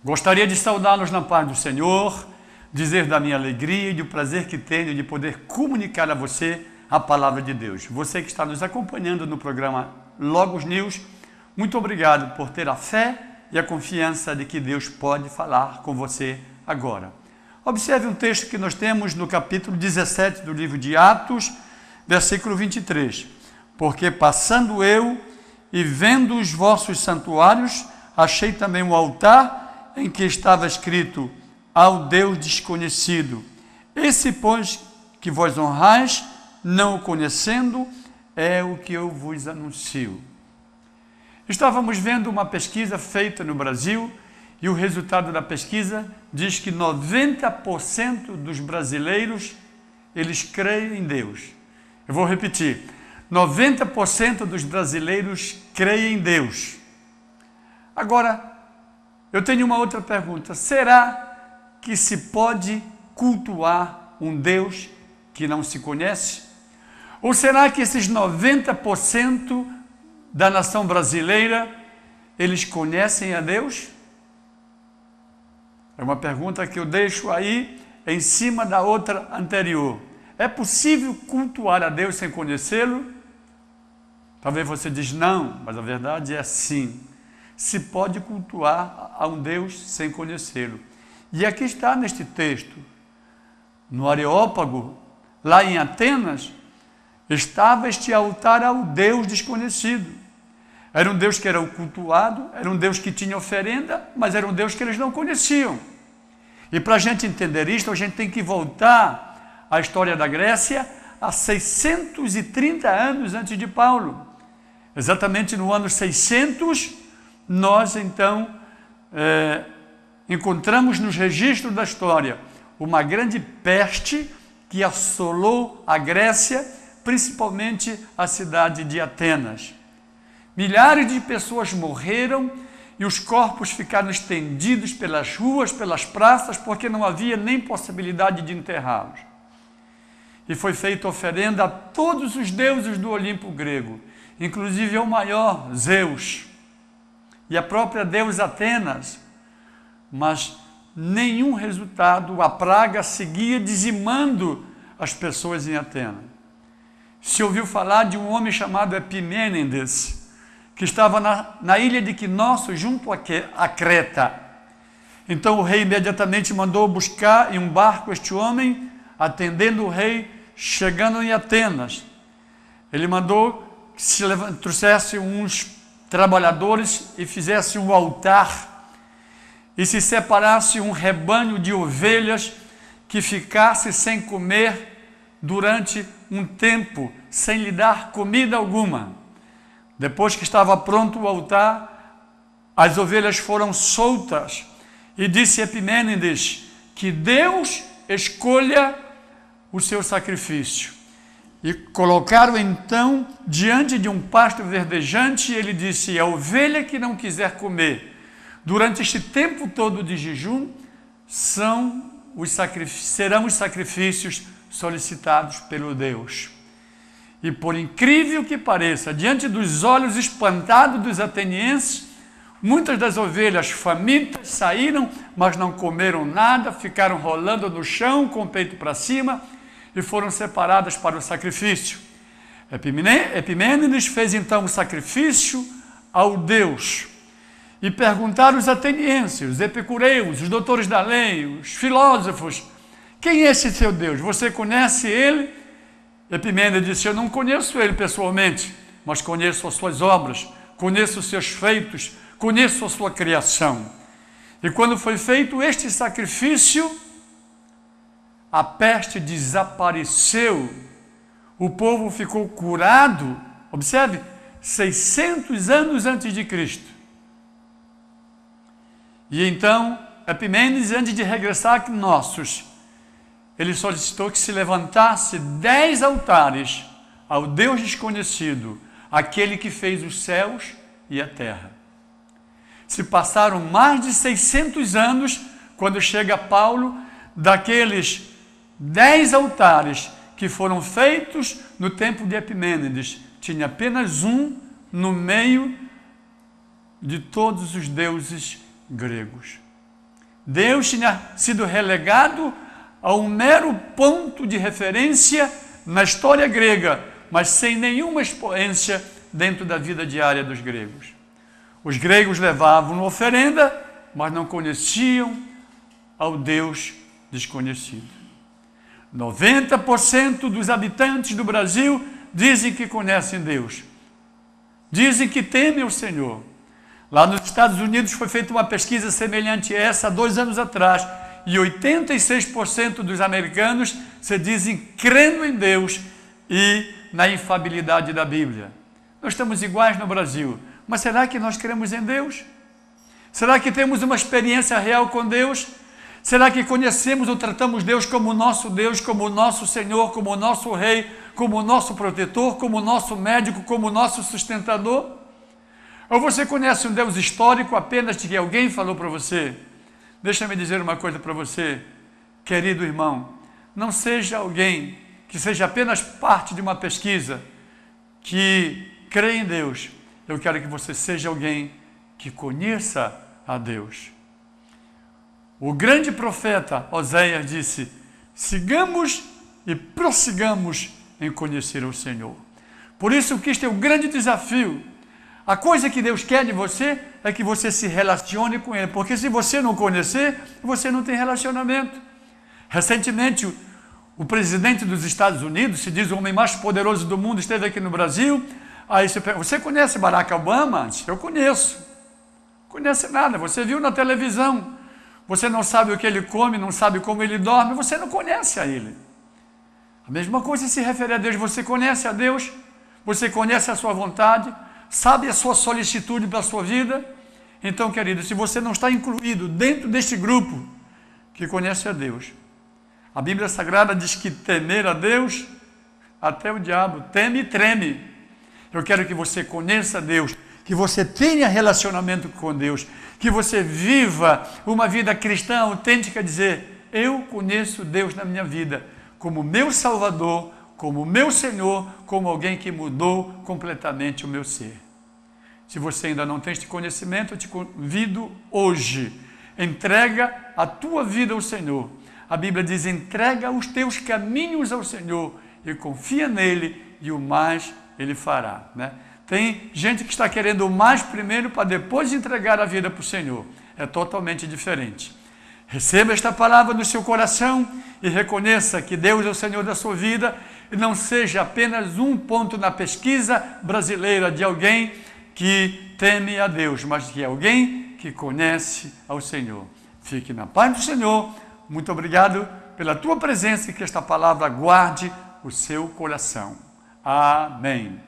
Gostaria de saudá-los na paz do Senhor, dizer da minha alegria e do prazer que tenho de poder comunicar a você a palavra de Deus. Você que está nos acompanhando no programa Logos News, muito obrigado por ter a fé e a confiança de que Deus pode falar com você agora. Observe um texto que nós temos no capítulo 17 do livro de Atos, versículo 23. Porque passando eu e vendo os vossos santuários, achei também um altar em que estava escrito: ao Deus desconhecido. Esse, pois, que vós honrais, não o conhecendo, é o que eu vos anuncio. Estávamos vendo uma pesquisa feita no Brasil e o resultado da pesquisa diz que 90% dos brasileiros, eles creem em Deus. Eu vou repetir, 90% dos brasileiros creem em Deus. Agora, eu tenho uma outra pergunta. Será que se pode cultuar um Deus que não se conhece? Ou será que esses 90% da nação brasileira, eles conhecem a Deus? É uma pergunta que eu deixo aí em cima da outra anterior. É possível cultuar a Deus sem conhecê-lo? Talvez você diz não, mas a verdade é sim. Se pode cultuar a um Deus sem conhecê-lo. E aqui está neste texto, no Areópago, lá em Atenas, estava este altar ao Deus desconhecido. Era um Deus que era cultuado, era um Deus que tinha oferenda, mas era um Deus que eles não conheciam. E para a gente entender isto, a gente tem que voltar à história da Grécia há 630 anos antes de Paulo. Exatamente no ano 600, nós então encontramos nos registros da história uma grande peste que assolou a Grécia, principalmente a cidade de Atenas. Milhares de pessoas morreram e os corpos ficaram estendidos pelas ruas, pelas praças, porque não havia nem possibilidade de enterrá-los. E foi feita oferenda a todos os deuses do Olimpo grego, inclusive ao maior, Zeus, e a própria deusa Atenas, mas nenhum resultado, a praga seguia dizimando as pessoas em Atenas. Se ouviu falar de um homem chamado Epimênides, que estava na ilha de Quinosso, junto a Creta. Então o rei imediatamente mandou buscar em um barco este homem, atendendo o rei, chegando em Atenas. Ele mandou que se trouxesse uns trabalhadores e fizesse um altar e se separasse um rebanho de ovelhas que ficasse sem comer durante um tempo, sem lhe dar comida alguma. Depois que estava pronto o altar, as ovelhas foram soltas e disse Epimênides que Deus escolha o seu sacrifício. E colocaram então diante de um pasto verdejante, e ele disse: a ovelha que não quiser comer durante este tempo todo de jejum serão os sacrifícios solicitados pelo Deus. E por incrível que pareça, diante dos olhos espantados dos atenienses, muitas das ovelhas famintas saíram, mas não comeram nada, ficaram rolando no chão com o peito para cima, e foram separadas para o sacrifício. Epimênides fez então o sacrifício ao Deus. E perguntaram os atenienses, os epicureus, os doutores da lei, os filósofos: quem é esse seu Deus? Você conhece ele? Epimênides disse: eu não conheço ele pessoalmente, mas conheço as suas obras, conheço os seus feitos, conheço a sua criação. E quando foi feito este sacrifício, a peste desapareceu, o povo ficou curado. Observe, 600 anos antes de Cristo. E então, Epimênides, antes de regressar a Knossos, ele solicitou que se levantasse 10 altares ao Deus desconhecido, aquele que fez os céus e a terra. Se passaram mais de 600 anos, quando chega Paulo, daqueles 10 altares que foram feitos no tempo de Epimênides, tinha apenas um no meio de todos os deuses gregos. Deus tinha sido relegado a um mero ponto de referência na história grega, mas sem nenhuma expoência dentro da vida diária dos gregos. Os gregos levavam uma oferenda, mas não conheciam ao Deus desconhecido. 90% dos habitantes do Brasil dizem que conhecem Deus. Dizem que temem o Senhor. Lá nos Estados Unidos foi feita uma pesquisa semelhante a essa há 2 anos atrás, e 86% dos americanos se dizem crendo em Deus e na infalibilidade da Bíblia. Nós estamos iguais no Brasil, mas será que nós cremos em Deus? Será que temos uma experiência real com Deus? Será que conhecemos ou tratamos Deus, como o nosso Senhor, como o nosso Rei, como o nosso protetor, como o nosso médico, como o nosso sustentador? Ou você conhece um Deus histórico apenas de que alguém falou para você? Deixa-me dizer uma coisa para você, querido irmão. Não seja alguém que seja apenas parte de uma pesquisa que crê em Deus. Eu quero que você seja alguém que conheça a Deus. O grande profeta Oséias disse: sigamos e prossigamos em conhecer o Senhor. Por isso que este é o grande desafio. A coisa que Deus quer de você é que você se relacione com Ele, porque se você não conhecer, você não tem relacionamento. Recentemente, o presidente dos Estados Unidos, se diz o homem mais poderoso do mundo, esteve aqui no Brasil. Aí você conhece Barack Obama? Eu conheço. Conhece nada, você viu na televisão. Você não sabe o que ele come, não sabe como ele dorme, você não conhece a ele. A mesma coisa se refere a Deus. Você conhece a Deus, você conhece a sua vontade, sabe a sua solicitude para a sua vida. Então, querido, se você não está incluído dentro deste grupo que conhece a Deus, a Bíblia Sagrada diz que temer a Deus, até o diabo teme e treme. Eu quero que você conheça Deus, que você tenha relacionamento com Deus, que você viva uma vida cristã autêntica, dizer: eu conheço Deus na minha vida como meu Salvador, como meu Senhor, como alguém que mudou completamente o meu ser. Se você ainda não tem este conhecimento, eu te convido hoje, entrega a tua vida ao Senhor. A Bíblia diz: entrega os teus caminhos ao Senhor e confia nele, e o mais ele fará, né? Tem gente que está querendo o mais primeiro para depois entregar a vida para o Senhor. É totalmente diferente. Receba esta palavra no seu coração e reconheça que Deus é o Senhor da sua vida, e não seja apenas um ponto na pesquisa brasileira de alguém que teme a Deus, mas que é alguém que conhece ao Senhor. Fique na paz do Senhor. Muito obrigado pela tua presença e que esta palavra guarde o seu coração. Amém.